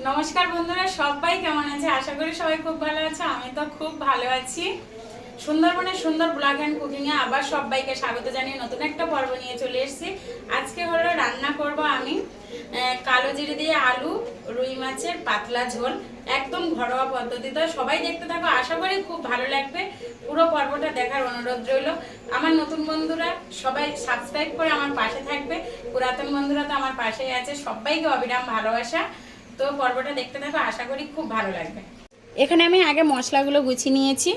নমস্কার বন্ধুরা, সবাই কেমন আছে? আশা করি সবাই খুব ভালো আছে। আমি তো খুব ভালো আছি। সুন্দরবনের সুন্দর ব্লগ অ্যান্ড কুকিং এ আবার সবাইকে স্বাগত জানিয়ে নতুন একটা পর্ব নিয়ে চলে এসেছি। আজকে হলো রান্না করব আমি কালো জিরে দিয়ে আলু রুই মাছের পাতলা ঝোল, একদম ঘরোয়া পদ্ধতিতে। সবাই দেখতে থাকো, আশা করি খুব ভালো লাগবে। পুরো পর্বটা দেখার অনুরোধ রইল। আমার নতুন বন্ধুরা সবাই সাবস্ক্রাইব করে আমার পাশে থাকবে, পুরাতন বন্ধুরা তো আমার পাশেই আছে। সবাইকে অবিরাম ভালোবাসা। তো পর্বটা দেখতে থাকো, আশা করি খুব ভালো লাগবে। এখানে আমি আগে মশলাগুলো গুছিয়ে নিয়েছি।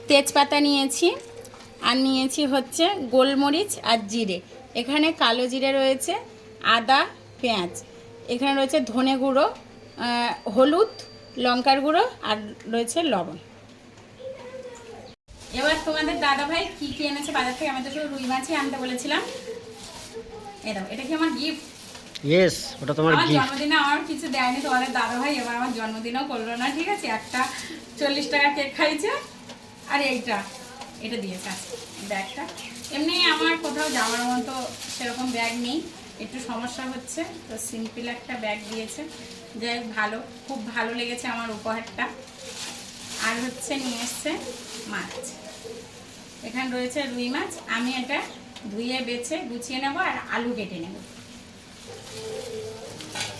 তেজপাতা নিয়েছি, আর নিয়েছি হচ্ছে গোলমরিচ আর জিরে। এখানে কালো জিরে রয়েছে, আদা, পেঁয়াজ। এখানে রয়েছে ধনে গুঁড়ো, হলুদ, লঙ্কার গুঁড়ো, আর রয়েছে লবণ। এবার তোমাদের দাদাভাই কি কি এনেছে বাজার থেকে। আমি তো শুধু রুই মাছই আনতে বলেছিলাম। এটা কি আমার গিফট? ইয়েস, ওটা তোমার গিফট। আমার জন্মদিনে আমার কিছু দেয়নি তোমাদের দাদাভাই, এবার আমার জন্মদিনও করলো না। ঠিক আছে, একটা 40 টাকা কেক খাইছে, আর এটা দিয়েছে ব্যাগটা। এমনি আমার কোথাও যাওয়ার মতো সেরকম ব্যাগ নেই, একটু সমস্যা হচ্ছে, তো সিম্পল একটা ব্যাগ দিয়েছে। যাই ভালো, খুব ভালো লেগেছে আমার উপহারটা। আর হচ্ছে নিয়ে এসছে মাছ। এখানে রয়েছে রুই মাছ। আমি এটা ধুয়ে বেছে গুছিয়ে নেবো, আর আলু কেটে নেব।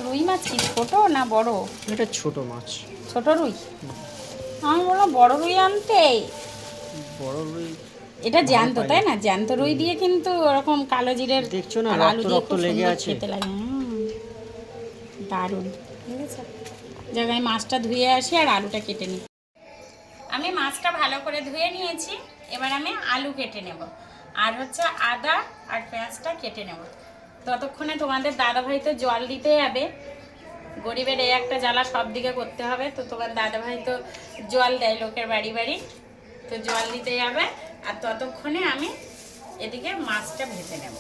রুই মাছ কি ছোট না বড়? এটা ছোট মাছ। ছোট রুই? আমি বললাম বড় রুই আনতে। বড় রুই এটা জ্যান্ত, তাই না? জ্যান্ত রুই দিয়ে কিন্তু ওরকম কালো জিরের দেখছো না, আলু রক্ত দিয়ে রক্ত খুব লেগে সুন্দর আছে। খেতে লাগে। দারুণ, ঠিক আছে। জায়গায় মাছটা ধুয়ে আসি আর আলুটা কেটে নিই। আমি মাছটা ভালো করে ধুয়ে নিয়েছি। এবার আমি আলু কেটে নেব, আর হচ্ছে আদা আর পেঁয়াজটা কেটে নেব। ততক্ষণে তোমাদের দাদাভাই তো জল দিতে যাবে। গরিবের এই একটা জ্বালা সব দিকে করতে হবে। তো তোমার দাদাভাই তো জল দেয় লোকের বাড়ি বাড়ি, তো জল দিতে যাবে। আর ততক্ষণে আমি এদিকে মাছটা ভেজে নেব।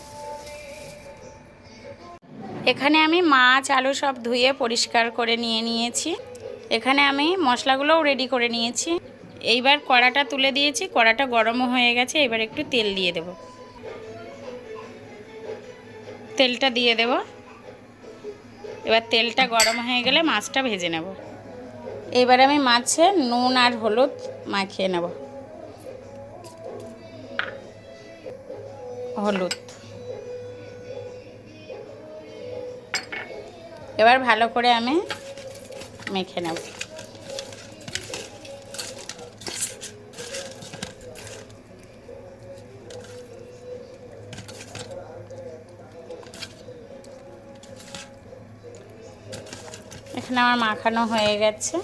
এখানে আমি মাছ আলু সব ধুয়ে পরিষ্কার করে নিয়েছি। এখানে আমি মশলাগুলোও রেডি করে নিয়েছি। এইবার কড়াটা তুলে দিয়েছি, কড়াটা গরমও হয়ে গেছে। এবার একটু তেল দিয়ে দেব। তেলটা দিয়ে দেব। এবার তেলটা গরম হয়ে গেলে মাছটা ভেজে নেব। এবার আমি মাছে নুন আর হলুদ মাখিয়ে নেব। হলুদ, এবার ভালো করে আমি মেখে নেব। এখানে আমার মাখানো হয়ে গেছে।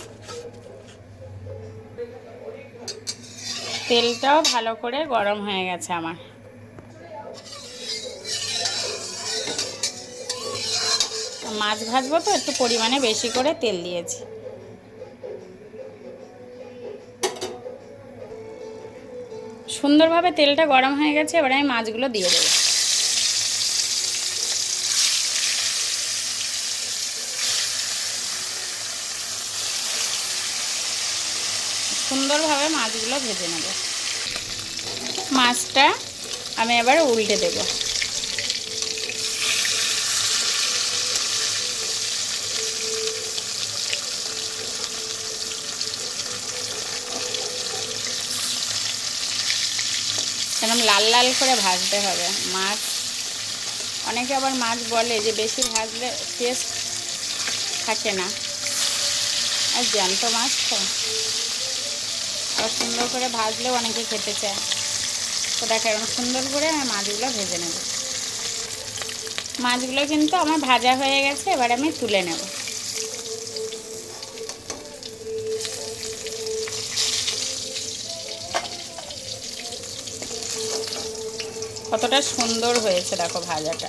তেলটাও ভালো করে গরম হয়ে গেছে আমার। মাছ ভাজবো তো একটু পরিমাণে বেশি করে তেল দিয়েছি। সুন্দরভাবে তেলটা গরম হয়ে গেছে। এবার আমি মাছগুলো দিয়ে দেবো। সুন্দরভাবে মাছগুলো ভেজে নেব। মাছটা আমি এবার উল্টে দেব। এরকম লাল লাল করে ভাজতে হবে মাছ। অনেকে আবার মাছ বলে যে বেশি ভাজলে টেস্ট থাকে না, আর জ্যান্ত মাছ তো আবার সুন্দর করে ভাজলেও অনেকে খেতে চায়। তো দেখো এরকম সুন্দর করে আমি মাছগুলো ভেজে নেব। মাছগুলো কিন্তু আমার ভাজা হয়ে গেছে। এবার আমি তুলে নেব। কতটা সুন্দর হয়েছে দেখো ভাজাটা।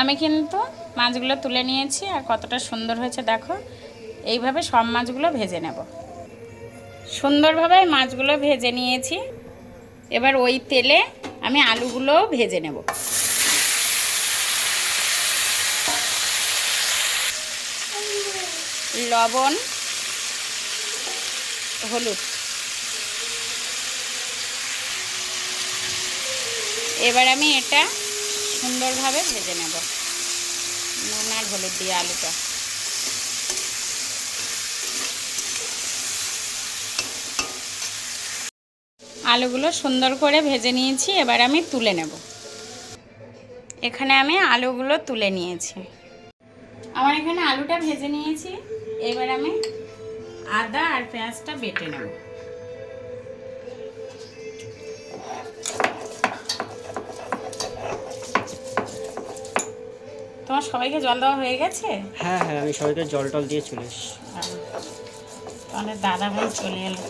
আমি কিন্তু মাছগুলো তুলে নিয়েছি, আর কতটা সুন্দর হয়েছে দেখো। এইভাবে সব মাছগুলো ভেজে নেব। সুন্দরভাবে মাছগুলো ভেজে নিয়েছি। এবার ওই তেলে আমি আলুগুলোও ভেজে নেব। লবণ, হলুদ, এবার আমি এটা সুন্দরভাবে ভেজে নেব। নুন আর হলুদ দিয়ে আলুটা। আলুগুলো সুন্দর করে ভেজে নিয়েছি, এবার আমি তুলে নেব। এখানে আমি আলুগুলো তুলে নিয়েছি। আমার এখানে আলুটা ভেজে নিয়েছি, এবার আমি আদা আর পেঁয়াজটা বেটে নেব। তোমার সবাইকে জল দেওয়া হয়ে গেছে? হ্যাঁ হ্যাঁ, আমি সবাইকে জল টল দিয়ে চলে এসেছি। তাহলে দাদা ভাই চলে এলো।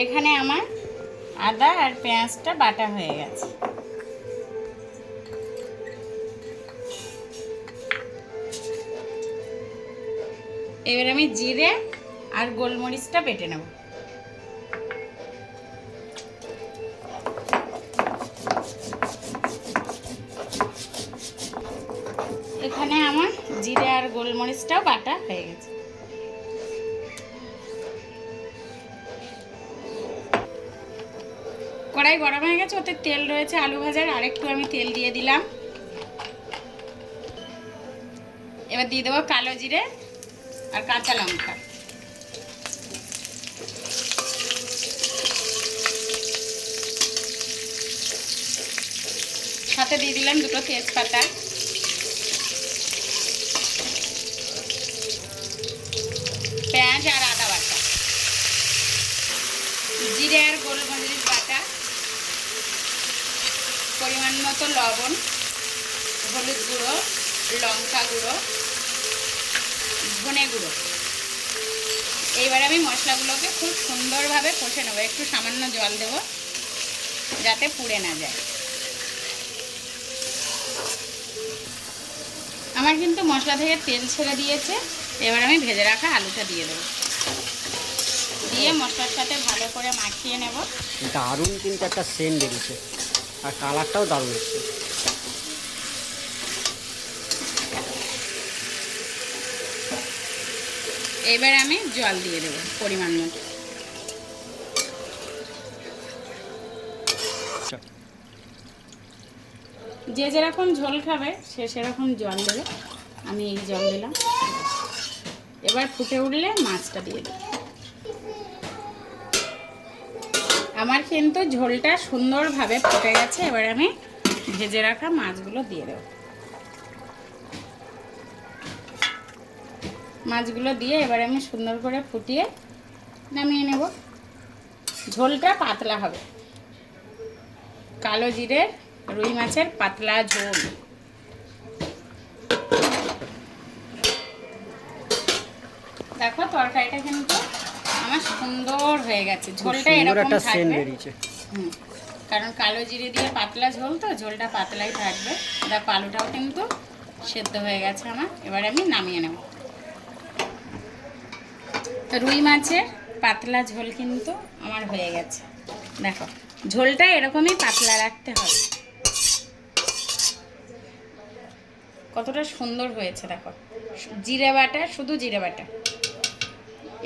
এখানে আমার আদা আর পেঁয়াজটা বাটা হয়ে গেছে। এবার আমি জিরে আর গোলমরিচটা বেটে নেব। এখানে আমার জিরে আর গোলমরিচটাও বাটা হয়ে গেছে। কড়াই গরম হয়ে গেছে, ওতে তেল রয়েছে আলু ভাজার, আরেকটু আমি তেল দিয়ে দিলাম। এবার দিয়ে দেবো কালো জিরে আর কাঁচা লঙ্কা। সাথে দিয়ে দিলাম দুটো তেজপাতা। পেঁয়াজ আর আদা বাটা, জিরে আর গোলমরিচ বাটা, পরিমাণ মতো লবণ, হলুদ গুঁড়ো, লঙ্কা গুঁড়ো, ধনে গুঁড়ো। এইবার আমি মশলাগুলোকে খুব সুন্দরভাবে কষে নেবো। একটু সামান্য জল দেব যাতে পুড়ে না যায়। আমার কিন্তু মশলা থেকে তেল ছেড়ে দিয়েছে, এবার আমি ভেজে রাখা আলুটা দিয়ে দেবো। দিয়ে মশলার সাথে ভালো করে মাখিয়ে নেব। দারুণ কিন্তু একটা সেন্ট বেরিয়েছে, আর কালারটাও দারুণ এসছে। এবার আমি জল দিয়ে দেবো পরিমাণ মতো। যে যেরকম ঝোল খাবে সে সেরকম জল দেবে। আমি এই জল দিলাম। এবার ফুটে উঠলে মাছটা দিয়ে দেব। আমার কিন্তু ঝোলটা সুন্দরভাবে ফুটে গেছে, এবার আমি ভেজে রাখা মাছগুলো দিয়ে দেব। মাছগুলো দিয়ে এবার আমি সুন্দর করে ফুটিয়ে নামিয়ে নেব। ঝোলটা পাতলা হবে, কালো জিরের রুই মাছের পাতলা ঝোল। দেখো তরকারিটা কিন্তু আমার সুন্দর হয়ে গেছে। ঝোলটা এরকম থাকবে, কারণ কালো জিরে দিয়ে পাতলা ঝোল তো, ঝোলটা পাতলাই থাকবে। দেখো আলুটাও কিন্তু সেদ্ধ হয়ে গেছে আমার। এবার আমি নামিয়ে নেব। তো রুই মাছের পাতলা ঝোল কিন্তু আমার হয়ে গেছে। দেখো ঝোলটা এরকমই পাতলা রাখতে হবে। কতটা সুন্দর হয়েছে দেখো। জিরে বাটা, শুধু জিরে বাটা,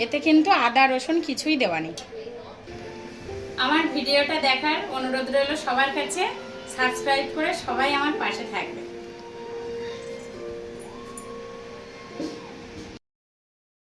এতে কিন্তু আদা রসুন কিছুই দেওয়া নেই। আমার ভিডিওটা দেখার অনুরোধ রইল সবার কাছে। সাবস্ক্রাইব করে সবাই আমার পাশে থাকবে।